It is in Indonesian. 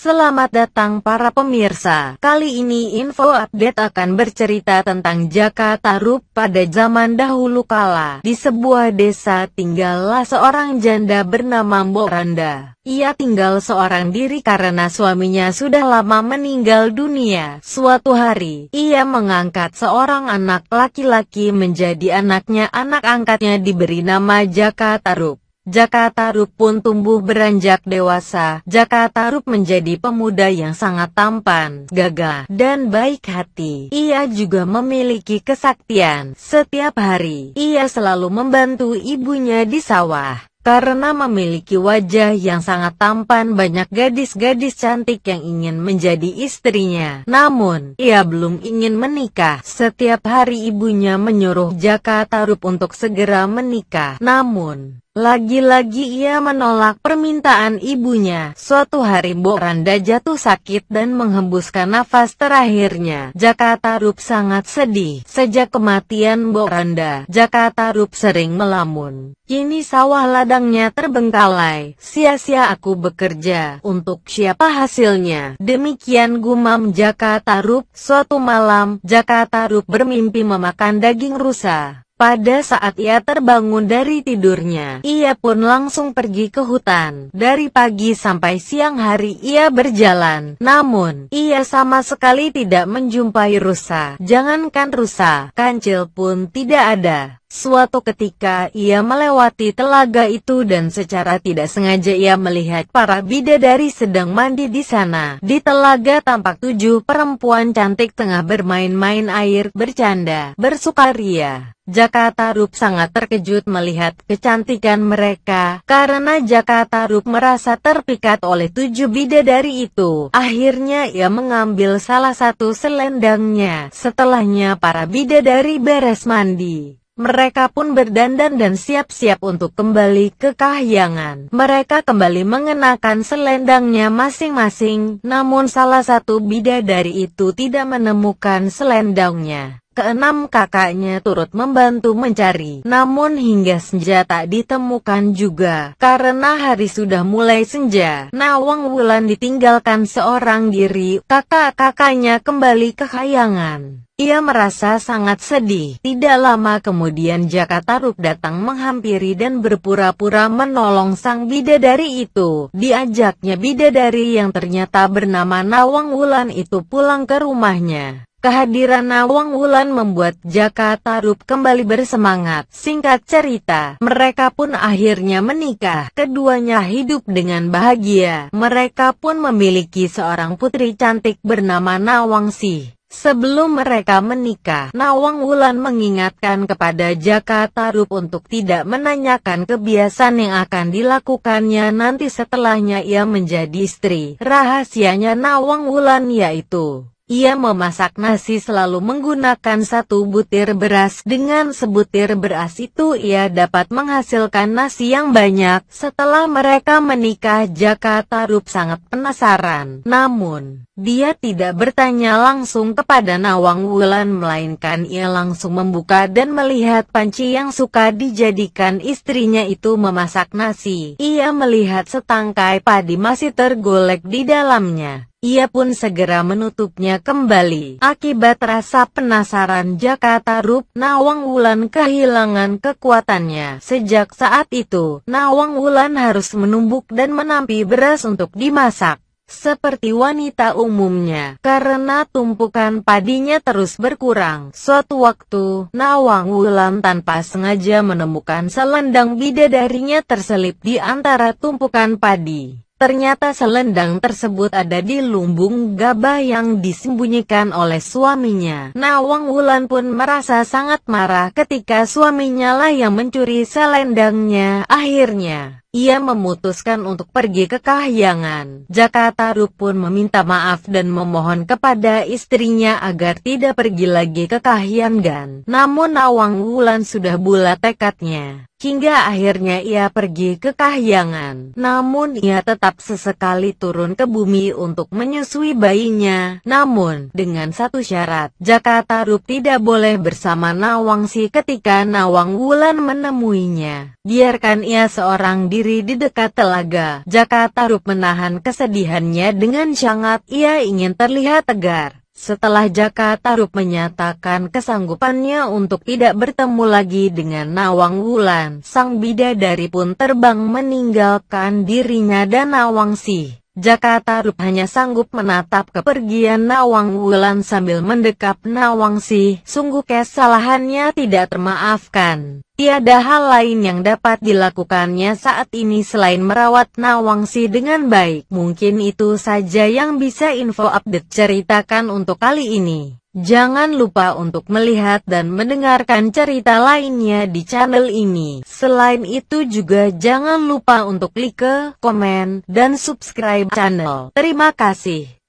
Selamat datang para pemirsa. Kali ini info update akan bercerita tentang Jaka Tarub. Pada zaman dahulu kala, di sebuah desa tinggallah seorang janda bernama Mbok Randa. Ia tinggal seorang diri karena suaminya sudah lama meninggal dunia. Suatu hari, ia mengangkat seorang anak laki-laki menjadi anaknya. Anak angkatnya diberi nama Jaka Tarub. Jaka Tarub pun tumbuh beranjak dewasa. Jaka Tarub menjadi pemuda yang sangat tampan, gagah, dan baik hati. Ia juga memiliki kesaktian. Setiap hari, ia selalu membantu ibunya di sawah. Karena memiliki wajah yang sangat tampan, banyak gadis-gadis cantik yang ingin menjadi istrinya. Namun, ia belum ingin menikah. Setiap hari ibunya menyuruh Jaka Tarub untuk segera menikah. Namun, lagi-lagi ia menolak permintaan ibunya. Suatu hari Mbok Randa jatuh sakit dan menghembuskan nafas terakhirnya. Jaka Tarub sangat sedih. Sejak kematian Mbok Randa, Jaka Tarub sering melamun. Kini sawah ladangnya terbengkalai. Sia-sia aku bekerja, untuk siapa hasilnya? Demikian gumam Jaka Tarub. Suatu malam, Jaka Tarub bermimpi memakan daging rusa. Pada saat ia terbangun dari tidurnya, ia pun langsung pergi ke hutan. Dari pagi sampai siang hari ia berjalan. Namun, ia sama sekali tidak menjumpai rusa. Jangankan rusa, kancil pun tidak ada. Suatu ketika ia melewati telaga itu dan secara tidak sengaja ia melihat para bidadari sedang mandi di sana. Di telaga tampak 7 perempuan cantik tengah bermain-main air, bercanda, bersukaria. Jaka Tarub sangat terkejut melihat kecantikan mereka, karena Jaka Tarub merasa terpikat oleh 7 bidadari itu. Akhirnya ia mengambil salah satu selendangnya. Setelahnya para bidadari beres mandi. Mereka pun berdandan dan siap-siap untuk kembali ke kahyangan. Mereka kembali mengenakan selendangnya masing-masing, namun salah satu bidadari itu tidak menemukan selendangnya. Keenam kakaknya turut membantu mencari, namun hingga senja tak ditemukan juga. Karena hari sudah mulai senja, Nawang Wulan ditinggalkan seorang diri. Kakak-kakaknya kembali ke kahyangan. Ia merasa sangat sedih. Tidak lama kemudian Jaka Tarub datang menghampiri dan berpura-pura menolong sang bidadari itu. Diajaknya bidadari yang ternyata bernama Nawang Wulan itu pulang ke rumahnya. Kehadiran Nawang Wulan membuat Jaka Tarub kembali bersemangat. Singkat cerita, mereka pun akhirnya menikah. Keduanya hidup dengan bahagia. Mereka pun memiliki seorang putri cantik bernama Nawangsi. Sebelum mereka menikah, Nawang Wulan mengingatkan kepada Jaka Tarub untuk tidak menanyakan kebiasaan yang akan dilakukannya nanti setelahnya ia menjadi istri. Rahasianya Nawang Wulan yaitu, ia memasak nasi selalu menggunakan 1 butir beras. Dengan sebutir beras itu ia dapat menghasilkan nasi yang banyak. Setelah mereka menikah, Jaka Tarub sangat penasaran. Namun, dia tidak bertanya langsung kepada Nawang Wulan, melainkan ia langsung membuka dan melihat panci yang suka dijadikan istrinya itu memasak nasi. Ia melihat setangkai padi masih tergolek di dalamnya. Ia pun segera menutupnya kembali. Akibat rasa penasaran Jaka Tarub, Nawang Wulan kehilangan kekuatannya. Sejak saat itu, Nawang Wulan harus menumbuk dan menampi beras untuk dimasak. Seperti wanita umumnya, karena tumpukan padinya terus berkurang. Suatu waktu, Nawang Wulan tanpa sengaja menemukan selendang bidadarinya terselip di antara tumpukan padi. Ternyata selendang tersebut ada di lumbung gabah yang disembunyikan oleh suaminya. Nawang Wulan pun merasa sangat marah ketika suaminya lah yang mencuri selendangnya. Akhirnya, ia memutuskan untuk pergi ke kahyangan. Jaka Tarub pun meminta maaf dan memohon kepada istrinya agar tidak pergi lagi ke kahyangan. Namun Nawang Wulan sudah bulat tekadnya. Hingga akhirnya ia pergi ke kahyangan. Namun ia tetap sesekali turun ke bumi untuk menyusui bayinya. Namun, dengan satu syarat, Jaka Tarub tidak boleh bersama Nawangsi ketika Nawang Wulan menemuinya. Biarkan ia seorang diri berdiri di dekat telaga. Jaka Tarub menahan kesedihannya dengan sangat. Ia ingin terlihat tegar. Setelah Jaka Tarub menyatakan kesanggupannya untuk tidak bertemu lagi dengan Nawang Wulan, sang bidadari pun terbang meninggalkan dirinya dan Nawangsi. Jaka Tarub hanya sanggup menatap kepergian Nawang Wulan sambil mendekap Nawangsi. Sungguh kesalahannya tidak termaafkan. Tiada hal lain yang dapat dilakukannya saat ini selain merawat Nawangsi dengan baik. Mungkin itu saja yang bisa info update ceritakan untuk kali ini. Jangan lupa untuk melihat dan mendengarkan cerita lainnya di channel ini. Selain itu juga jangan lupa untuk like, komen, dan subscribe channel. Terima kasih.